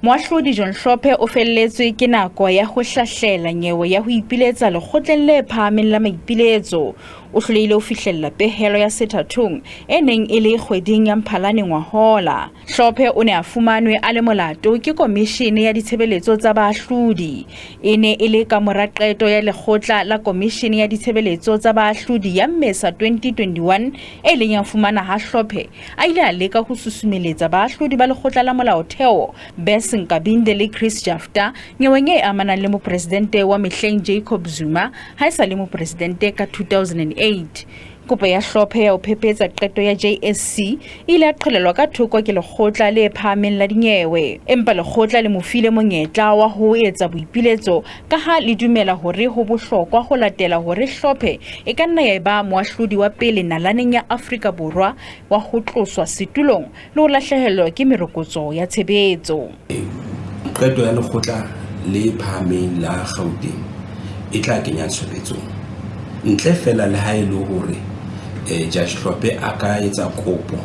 Moahlodi John Hlophe o felletswe ke nako ya ho hlahlela nyewe ya ho ipiletsa lekgotleng le phahameng la maipiletso. O hlolehile ho fihlella pehelo ya sethathong e neng e le kgweding ya Mphalane ngwahola. Hlophe o ne a fumanwe a le molato ke komishene ya ditshebeletso tsa baahlodi. E ne e le ka mora qeto ya lekgotla la komishene ya ditshebeletso tsa baahlodi ya Mmesa 2021 e leng ya fumana ha Hlophe a ile a leka ho susumeletsa baahlodi ba lekgotla la molaotheo Nkabinde le Chris Jafta nyeweng e amanang le mopresidente wa mehleng Jacob Zuma ha e sa le mopresidente ka 2008. Kopo ya Hlophe ya ho phephetsa qeto ya JSC ile a qhelelwa ka thoko ke lekgotla le phahameng la dinyewe, empa lekgotla le mofile monyetla wa ho etsa boipiletso ka ha le dumela hore ho bohlokwa ho latela hore Hlophe e ka nna ya eba moahlodi wa pele nalaneng ya Afrika Borwa wa ho tloswa setulong le ho lahlehelwa ke merokotso ya tshebetso. Qeto ya lekgotla le phahameng la Gauteng e tla kenya tshebetsong ntle fela le ha ile hore Judge Hlophe a ka etsa kopo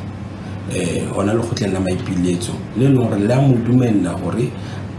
hona lekgotleng la maipiletso le hore la mo dumella hore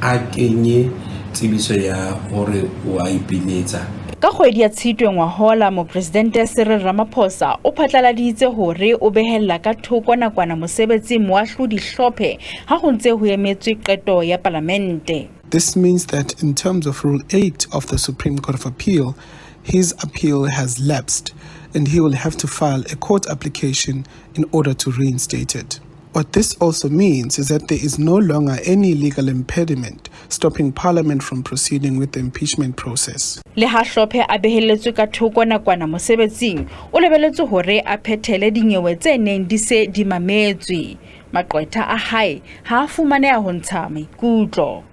a kenye tsebiso ya hore wa ipiletsa. Ka kgwedi ya Tshitwe ngwahola, mopresidente Cyril Ramaphosa o phatlaladitse hore o behella ka thoko nakwana mosebetsi moahlodi Hlophe ha ho ntse ho emetswe qeto ya palamente. This means that in terms of Rule 8 of the Supreme Court of Appeal, his appeal has lapsed and he will have to file a court application in order to reinstate it. What this also means is that there is no longer any legal impediment stopping Parliament from proceeding with the impeachment process. Le ha Hlophe a behelletswe ka thoko nakwana mosebetsing, o lebelletswe hore a phethele dinyewe tse neng di se di mametswe. Maqwetha a hae ha a fumaneha ho ntsha maikutlo.